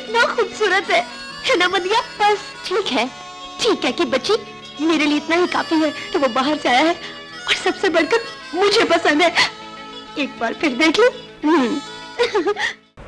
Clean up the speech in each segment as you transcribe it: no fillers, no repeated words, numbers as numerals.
कितना खूबसूरत है ना मदिया? बस ठीक है कि बच्ची मेरे लिए इतना ही काफी है। तो वो बाहर से आया है और सबसे बढ़कर मुझे पसंद है। एक बार फिर देख लो।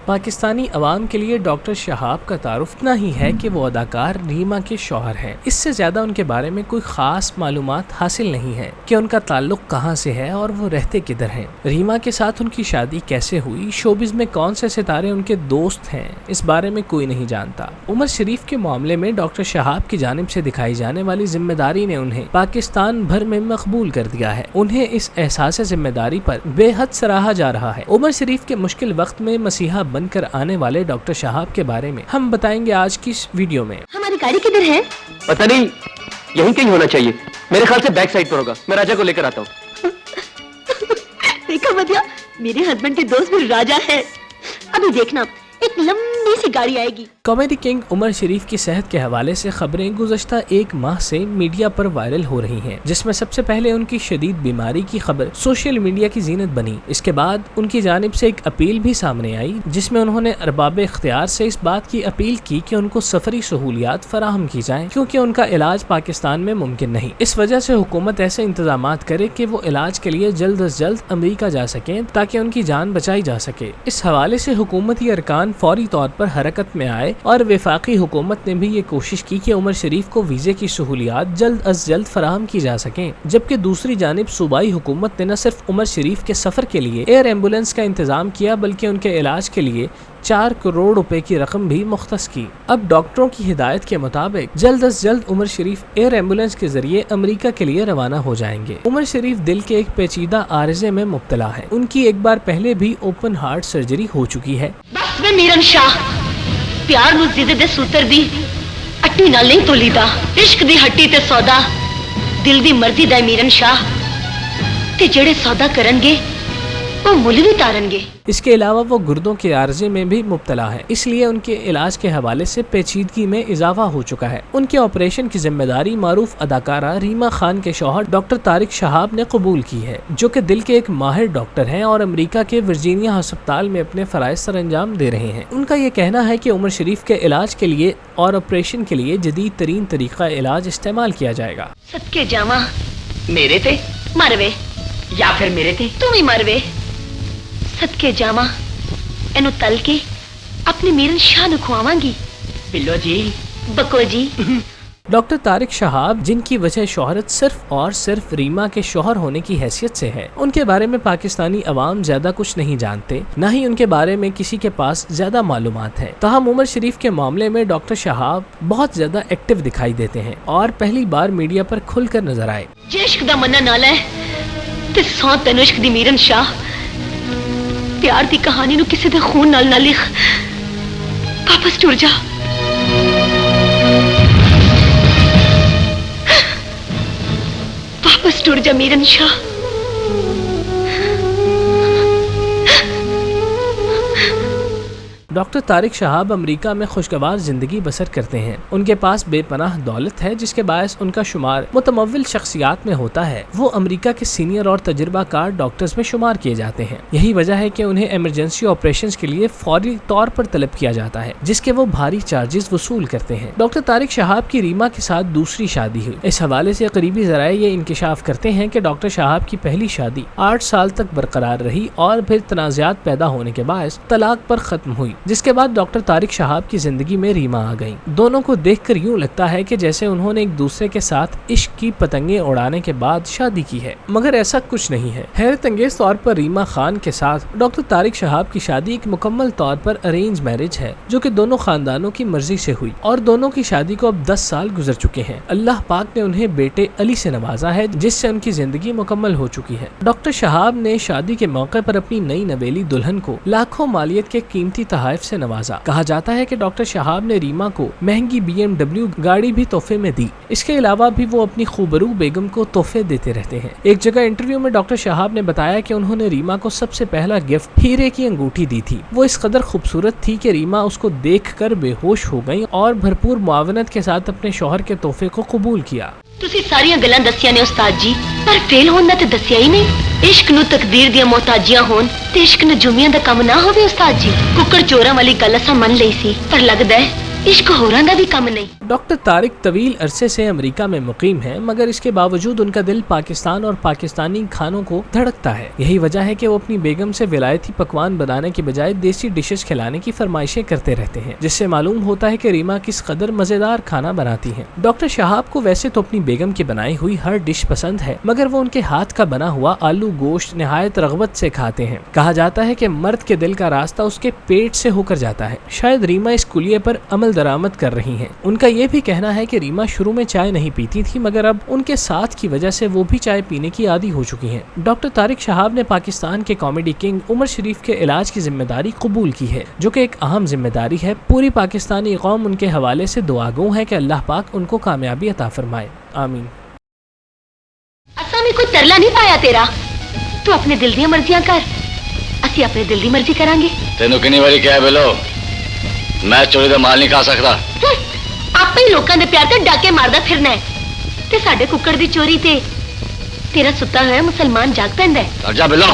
पाकिस्तानी अवाम के लिए डॉक्टर शहाब का तारुफ इतना ही है कि वो अदाकार रीमा के शौहर हैं। इससे ज़्यादा उनके बारे में कोई ख़ास मालूमात हासिल नहीं है कि उनका ताल्लुक कहाँ से है और वो रहते किधर हैं। रीमा के साथ उनकी शादी कैसे हुई, शोबिज़ में कौन से सितारे उनके दोस्त हैं, इस बारे में कोई नहीं जानता। उमर शरीफ के मामले में डॉक्टर शहाब की जानिब से दिखाई जाने वाली जिम्मेदारी ने उन्हें पाकिस्तान भर में मकबूल कर दिया है। उन्हें इस एहसास जिम्मेदारी पर बेहद सराहा जा रहा है। उमर शरीफ के मुश्किल वक्त में मसीहा बनकर आने वाले डॉक्टर शहाब के बारे में हम बताएंगे आज की इस वीडियो में। हमारी गाड़ी किधर है? पता नहीं, यहीं कहीं होना चाहिए। मेरे ख्याल से बैक साइड पर होगा। मैं राजा को लेकर आता हूँ। देखा मदिया, मेरे हस्बैंड के दोस्त भी राजा है। अभी देखना, एक लंबी सी गाड़ी आएगी। कॉमेडी किंग उमर शरीफ की सेहत के हवाले से खबरें गुज़श्ता एक माह से मीडिया पर वायरल हो रही हैं, जिसमें सबसे पहले उनकी शदीद बीमारी की खबर सोशल मीडिया की जीनत बनी। इसके बाद उनकी जानिब से एक अपील भी सामने आई, जिसमें उन्होंने अरबाब इख्तियार से इस बात की अपील की कि उनको सफरी सहूलियात फराहम की जाएं, क्योंकि उनका इलाज पाकिस्तान में मुमकिन नहीं। इस वजह से हुकूमत ऐसे इंतजाम करे कि वो इलाज के लिए जल्द अज जल्द अमरीका जा सकें ताकि उनकी जान बचाई जा सके। इस हवाले से हुकूमती अरकान फौरी तौर पर हरकत में आए और वफाकी हुकूमत ने भी ये कोशिश की कि उमर शरीफ को वीजे की सहूलियात जल्द अज जल्द फराहम की जा सकें। जबकि दूसरी जानिब सूबाई हुकूमत ने न सिर्फ उमर शरीफ के सफर के लिए एयर एम्बुलेंस का इंतजाम किया, बल्कि उनके इलाज के लिए 4 करोड़ रुपए की रकम भी मुख्तस की। अब डॉक्टरों की हिदायत के मुताबिक जल्द अज जल्द उमर शरीफ एयर एम्बुलेंस के जरिए अमेरिका के लिए रवाना हो जाएंगे। उमर शरीफ दिल के एक पेचीदा आर्जे में मुब्तला है। उनकी एक बार पहले भी ओपन हार्ट सर्जरी हो चुकी है। बस में मीरन शाह, प्यार नू जिदे दे सूतर दी अट्टी नाल नहीं तोलीदा। इश्क दी हट्टी ते सौदा दिल दी मर्जी दा मीरन शाह, ते जेड़े सौदा करनगे वो मुल भी तारनगे। इसके अलावा वो गुर्दों के आर्जे में भी मुब्तला है, इसलिए उनके इलाज के हवाले से पेचीदगी में इजाफा हो चुका है। उनके ऑपरेशन की जिम्मेदारी मारूफ अदाकारा रीमा खान के शौहर डॉक्टर तारिक शहाब ने कबूल की है, जो कि दिल के एक माहिर डॉक्टर हैं और अमेरिका के वर्जीनिया अस्पताल में अपने फराइज सर अंजाम दे रहे हैं। उनका ये कहना है कि उमर शरीफ के इलाज के लिए और ऑपरेशन के लिए जदीद तरीन तरीका इलाज इस्तेमाल किया जाएगा। सदके जावा मेरे थे मरवे या फिर मेरे थे तुम ही मरवे। सदके जावा एनु तल के अपने मीरन शाह नु खुआवांगी। बिल्लो जी, बको जी। डॉक्टर तारिक शहाब, जिनकी वजह शोहरत सिर्फ और सिर्फ रीमा के शौहर होने की हैसियत से है, उनके बारे में पाकिस्तानी अवाम ज्यादा कुछ नहीं जानते, न ही उनके बारे में किसी के पास ज्यादा मालूमात है। ताहम उमर शरीफ के मामले में डॉक्टर शहाब बहुत ज्यादा एक्टिव दिखाई देते हैं और पहली बार मीडिया पर खुलकर नजर आए। इश्क दा मन्ना नाल है ते सौ तेनु इश्क दी मीरन शाह, प्यार दी कहानी नु किसी दे खून नाल ना लिख। वापस टुर जा। वापस टुर जा मीरन शाह। डॉक्टर तारिक शहाब अमेरिका में खुशगवार जिंदगी बसर करते हैं। उनके पास बेपनाह दौलत है, जिसके बायस उनका शुमार मुतमव्विल शख्सियात में होता है। वो अमेरिका के सीनियर और तजुर्बाकार डॉक्टर्स में शुमार किए जाते हैं। यही वजह है कि उन्हें इमरजेंसी ऑपरेशंस के लिए फौरी तौर पर तलब किया जाता है, जिसके वो भारी चार्जेस वसूल करते हैं। डॉक्टर तारिक शहाब की रीमा के साथ दूसरी शादी हुई। इस हवाले से करीबी ज़राए ये इंकिशाफ करते हैं कि डॉक्टर शहाब की पहली शादी 8 साल तक बरकरार रही और फिर तनाज़ात पैदा होने के बायस तलाक पर खत्म हुई, जिसके बाद डॉक्टर तारिक शहाब की जिंदगी में रीमा आ गई। दोनों को देखकर यूं लगता है कि जैसे उन्होंने एक दूसरे के साथ इश्क की पतंगे उड़ाने के बाद शादी की है, मगर ऐसा कुछ नहीं है। हैरत अंगेज तौर पर रीमा खान के साथ डॉक्टर तारिक शहाब की शादी एक मुकम्मल तौर पर अरेंज मैरिज है, जो कि दोनों खानदानों की मर्जी से हुई और दोनों की शादी को अब 10 साल गुजर चुके हैं। अल्लाह पाक ने उन्हें बेटे अली से नवाजा है, जिससे उनकी जिंदगी मुकम्मल हो चुकी है। डॉक्टर शहाब ने शादी के मौके पर अपनी नई नवेली दुल्हन को लाखों मालियत के कीमती तोहफे से नवाजा। कहा जाता है कि डॉक्टर शहाब ने रीमा को महंगी BMW गाड़ी भी तोहफे में दी। इसके अलावा भी वो अपनी खूबरू बेगम को तोहफे देते रहते हैं। एक जगह इंटरव्यू में डॉक्टर शहाब ने बताया कि उन्होंने रीमा को सबसे पहला गिफ्ट हीरे की अंगूठी दी थी। वो इस कदर खूबसूरत थी कि रीमा उसको देखकर बेहोश हो गई और भरपूर मुआवनत के साथ अपने शौहर के तोहफे को कबूल किया। ਤੁਸੀਂ ਸਾਰੀਆਂ ਗੱਲਾਂ ਦੱਸੀਆਂ ਨੇ ਉਸਤਾਦ ਜੀ, ਪਰ ਫੇਲ ਹੋਣ ਦਾ ਤੇ ਦੱਸਿਆ ਹੀ ਨਹੀਂ। ਇਸ਼ਕ ਨੂੰ ਤਕਦੀਰ ਦੀਆਂ ਮੁਹਤਾਜੀਆਂ ਹੋਣ ਤੇ ਇਸ਼ਕ ਨਜੂਮੀਆਂ ਦਾ ਕੰਮ ਨਾ ਹੋਵੇ ਉਸਤਾਦ ਜੀ। ਕੁੱਕੜ ਚੋਰਾਂ ਵਾਲੀ ਗੱਲ ਅਸਾਂ ਮੰਨ ਲਈ ਸੀ, ਪਰ ਲੱਗਦਾ ਹੈ इश्क होरां दा भी कम नहीं। डॉक्टर तारिक तवील अरसे से अमेरिका में मुकीम है, मगर इसके बावजूद उनका दिल पाकिस्तान और पाकिस्तानी खानों को धड़कता है। यही वजह है कि वो अपनी बेगम से विलायती पकवान बनाने की बजाय देसी डिशेस खिलाने की फरमाइशें करते रहते हैं, जिससे मालूम होता है कि रीमा किस कदर मजेदार खाना बनाती हैं। डॉक्टर शहाब को वैसे तो अपनी बेगम की बनाई हुई हर डिश पसंद है, मगर वो उनके हाथ का बना हुआ आलू गोश्त निहायत रग़बत से खाते हैं। कहा जाता है कि मर्द के दिल का रास्ता उसके पेट से होकर जाता है। शायद रीमा इस कुलिये पर अमल दरामद कर रही हैं। उनका ये भी कहना है कि रीमा शुरू में चाय नहीं पीती थी, मगर अब उनके साथ की वजह से वो भी चाय पीने की आदी हो चुकी हैं। डॉक्टर तारिक शहाब ने पाकिस्तान के कॉमेडी किंग उमर शरीफ के इलाज की जिम्मेदारी कबूल की है, जो कि एक अहम जिम्मेदारी है। पूरी पाकिस्तानी कौम उनके हवाले से दुआगो है कि अल्लाह पाक उनको कामयाबी अता फरमाए। आमीन। असा में कोई तरला नहीं पाया तेरा, तू अपने दिल दी मर्जियां कर, असी अपने दिल दी मर्जी करांगे। तेनू कितनी बारी क्या है बेलो, मैं चोरी का माल नहीं खा सकता। आपे ही लोकां दे प्यार ते डाके मारदा फिरना है, ते साडे कुक्कड़ दी चोरी ते तेरा सुत्ता होया मुसलमान जाग पैंदा है। जा बेलो।